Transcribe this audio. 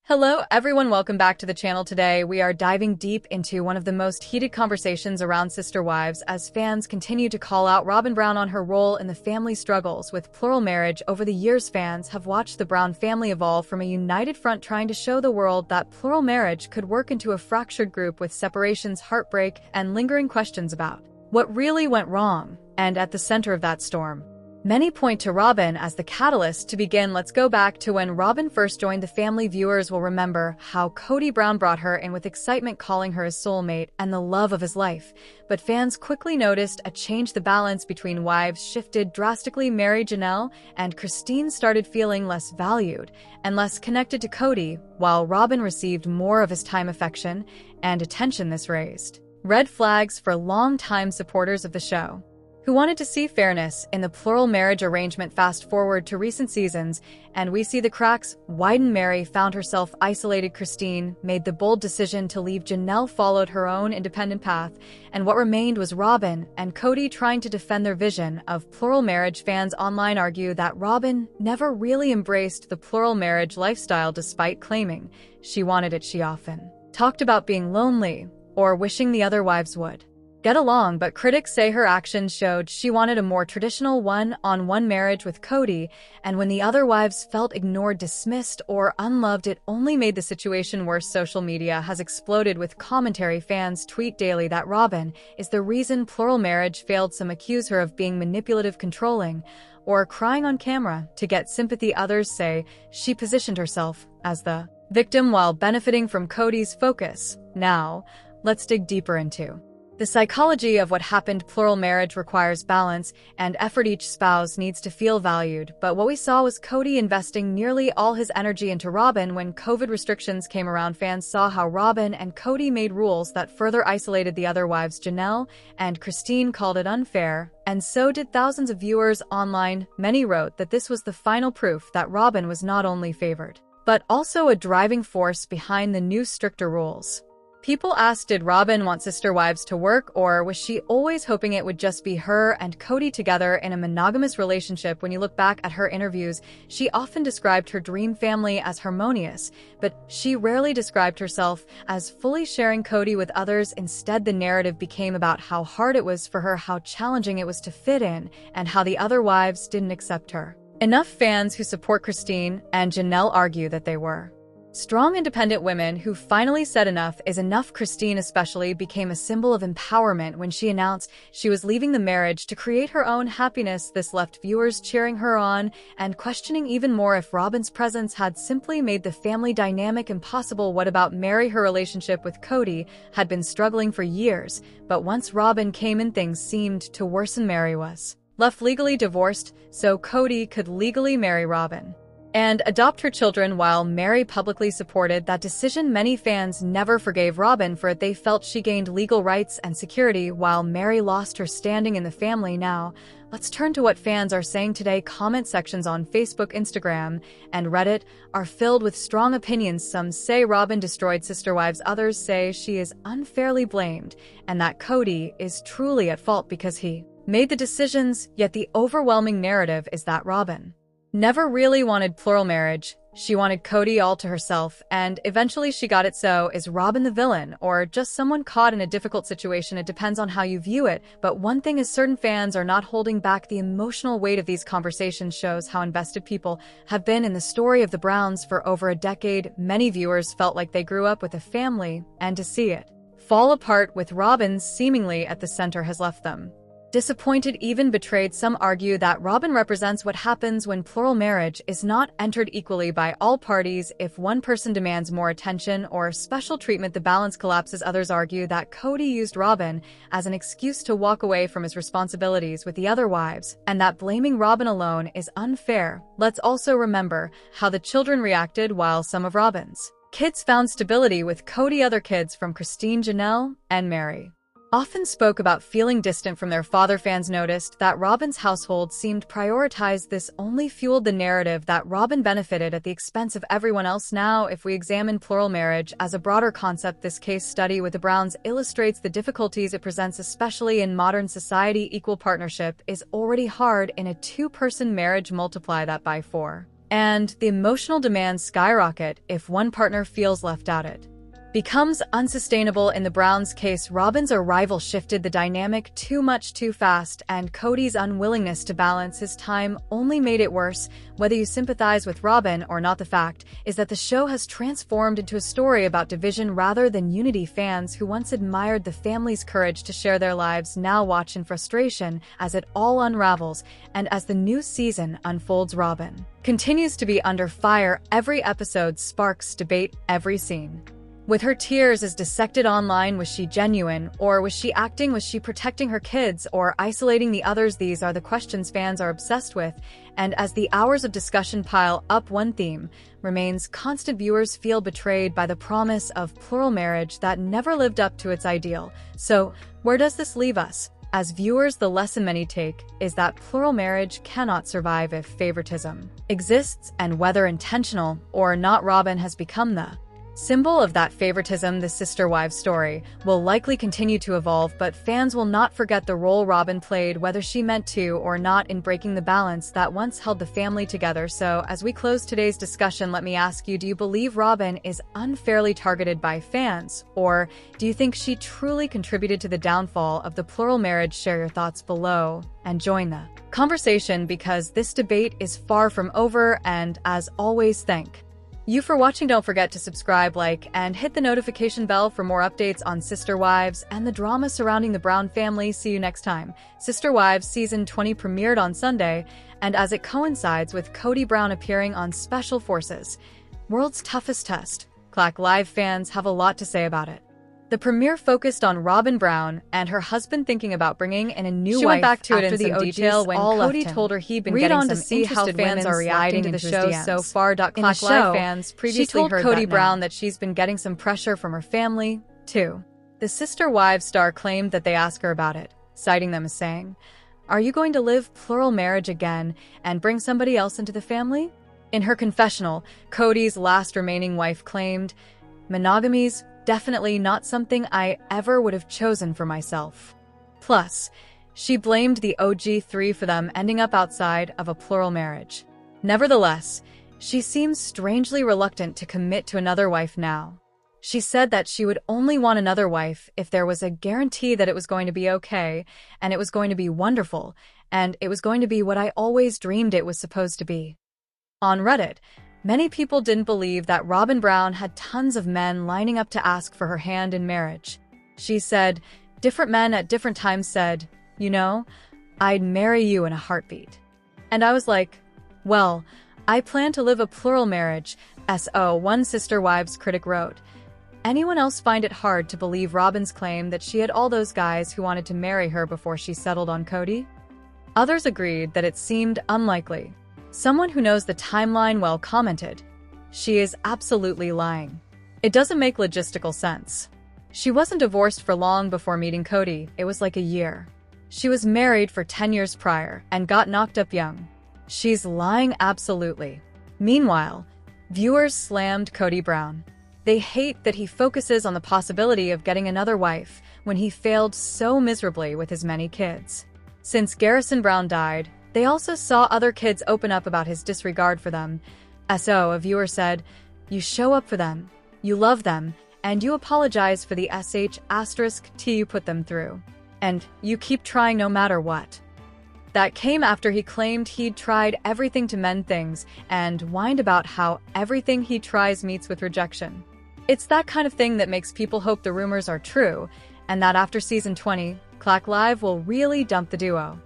Hello everyone, welcome back to the channel. Today we are diving deep into one of the most heated conversations around sister wives as fans continue to call out Robyn Brown on her role in the family struggles with plural marriage. Over the years, fans have watched the Brown family evolve from a united front trying to show the world that plural marriage could work into a fractured group with separations, heartbreak, and lingering questions about what really went wrong. And at the center of that storm, many point to Robyn as the catalyst. To begin, let's go back to when Robyn first joined the family. Viewers will remember how Kody Brown brought her in with excitement, calling her his soulmate and the love of his life. But fans quickly noticed a change. The balance between wives shifted drastically. Meri Janelle and Christine started feeling less valued and less connected to Kody, while Robyn received more of his time, affection, and attention. This raised red flags for longtime supporters of the show, who wanted to see fairness in the plural marriage arrangement. Fast forward to recent seasons, and we see the cracks widen. Meri found herself isolated. Christine made the bold decision to leave. Janelle followed her own independent path, and what remained was Robyn and Kody trying to defend their vision of plural marriage. Fans online argue that Robyn never really embraced the plural marriage lifestyle despite claiming she wanted it. She often talked about being lonely or wishing the other wives would get along, but critics say her actions showed she wanted a more traditional one-on-one marriage with Kody, and when the other wives felt ignored, dismissed, or unloved, it only made the situation worse. Social media has exploded with commentary. Fans tweet daily that Robyn is the reason plural marriage failed. Some accuse her of being manipulative, controlling, or crying on camera to get sympathy. Others say she positioned herself as the victim while benefiting from Kody's focus. Now, let's dig deeper into the psychology of what happened. Plural marriage requires balance and effort. Each spouse needs to feel valued, but what we saw was Kody investing nearly all his energy into Robyn. When COVID restrictions came around, fans saw how Robyn and Kody made rules that further isolated the other wives. Janelle and Christine called it unfair, and so did thousands of viewers online. Many wrote that this was the final proof that Robyn was not only favored, but also a driving force behind the new stricter rules. People asked, did Robyn want sister wives to work, or was she always hoping it would just be her and Kody together in a monogamous relationship? When you look back at her interviews, she often described her dream family as harmonious, but she rarely described herself as fully sharing Kody with others. Instead, the narrative became about how hard it was for her, how challenging it was to fit in, and how the other wives didn't accept her enough. Fans who support Christine and Janelle argue that they were strong, independent women who finally said enough is enough. Christine especially became a symbol of empowerment when she announced she was leaving the marriage to create her own happiness. This left viewers cheering her on and questioning even more if Robyn's presence had simply made the family dynamic impossible. What about Meri? Her relationship with Kody had been struggling for years, but once Robyn came in, things seemed to worsen. Meri was left legally divorced so Kody could legally marry Robyn and adopt her children. While Meri publicly supported that decision, many fans never forgave Robyn for it. They felt she gained legal rights and security while Meri lost her standing in the family. Now, let's turn to what fans are saying today. Comment sections on Facebook, Instagram, and Reddit are filled with strong opinions. Some say Robyn destroyed sister wives. Others say she is unfairly blamed and that Kody is truly at fault because he made the decisions. Yet the overwhelming narrative is that Robyn never really wanted plural marriage. She wanted Kody all to herself, and eventually she got it. So, is Robyn the villain, or just someone caught in a difficult situation? It depends on how you view it, but one thing is certain: fans are not holding back. The emotional weight of these conversations shows how invested people have been in the story of the Browns for over a decade. Many viewers felt like they grew up with a family, and to see it fall apart with Robyn seemingly at the center has left them disappointed, even betrayed. Some argue that Robyn represents what happens when plural marriage is not entered equally by all parties. If one person demands more attention or special treatment, the balance collapses. Others argue that Kody used Robyn as an excuse to walk away from his responsibilities with the other wives, and that blaming Robyn alone is unfair. Let's also remember how the children reacted. While some of Robyn's kids found stability with Kody, other kids from Christine, Janelle, and Meri often spoke about feeling distant from their father. Fans noticed that Robyn's household seemed prioritized. This only fueled the narrative that Robyn benefited at the expense of everyone else. Now, if we examine plural marriage as a broader concept, this case study with the Browns illustrates the difficulties it presents, especially in modern society. Equal partnership is already hard in a two-person marriage. Multiply that by 4. and the emotional demands skyrocket if one partner feels left out. It becomes unsustainable. In the Browns' case, Robyn's arrival shifted the dynamic too much too fast, and Cody's unwillingness to balance his time only made it worse. Whether you sympathize with Robyn or not, the fact is that the show has transformed into a story about division rather than unity. Fans who once admired the family's courage to share their lives now watch in frustration as it all unravels, and as the new season unfolds, Robyn continues to be under fire. Every episode sparks debate, every scene with her tears is dissected online. Was she genuine, or was she acting? Was she protecting her kids or isolating the others? These are the questions fans are obsessed with, and as the hours of discussion pile up, one theme remains constant: viewers feel betrayed by the promise of plural marriage that never lived up to its ideal. So, where does this leave us? As viewers, the lesson many take is that plural marriage cannot survive if favoritism exists, and whether intentional or not, Robyn has become the symbol of that favoritism. The sister wives story will likely continue to evolve, but fans will not forget the role Robyn played, whether she meant to or not, in breaking the balance that once held the family together. So, as we close today's discussion, let me ask you, do you believe Robyn is unfairly targeted by fans, or do you think she truly contributed to the downfall of the plural marriage? Share your thoughts below and join the conversation, because this debate is far from over. And as always, thank you for watching. Don't forget to subscribe, like, and hit the notification bell for more updates on Sister Wives and the drama surrounding the Brown family. See you next time. Sister Wives Season 20 premiered on Sunday, and as it coincides with Kody Brown appearing on Special Forces, World's Toughest Test, Qlack Live fans have a lot to say about it. The premiere focused on Robyn Brown and her husband thinking about bringing in a new wife. She went back to it in some detail when Kody told her he'd been getting some interested fans are reacting to the show so far. In the show, fans previously told Kody Brown that she's been getting some pressure from her family, too. The Sister Wives star claimed that they asked her about it, citing them as saying, "Are you going to live plural marriage again and bring somebody else into the family?" In her confessional, Kody's last remaining wife claimed, "Monogamy's definitely not something I ever would have chosen for myself." Plus, she blamed the OG3 for them ending up outside of a plural marriage. Nevertheless, she seems strangely reluctant to commit to another wife now. She said that she would only want another wife if there was a guarantee that it was going to be okay, and it was going to be wonderful, and it was going to be what I always dreamed it was supposed to be. On Reddit, many people didn't believe that Robyn Brown had tons of men lining up to ask for her hand in marriage. She said, different men at different times said, "You know, I'd marry you in a heartbeat." And I was like, well, I plan to live a plural marriage, one Sister Wives critic wrote. Anyone else find it hard to believe Robyn's claim that she had all those guys who wanted to marry her before she settled on Kody? Others agreed that it seemed unlikely. Someone who knows the timeline well commented, "She is absolutely lying. It doesn't make logistical sense. She wasn't divorced for long before meeting Kody, it was like a year. She was married for 10 years prior and got knocked up young. She's lying absolutely." Meanwhile, viewers slammed Kody Brown. They hate that he focuses on the possibility of getting another wife when he failed so miserably with his many kids. Since Garrison Brown died, they also saw other kids open up about his disregard for them. A viewer said, "You show up for them, you love them, and you apologize for the *T you put them through. And you keep trying no matter what." That came after he claimed he'd tried everything to mend things and whined about how everything he tries meets with rejection. It's that kind of thing that makes people hope the rumors are true, and that after Season 20, Qlack Live will really dump the duo.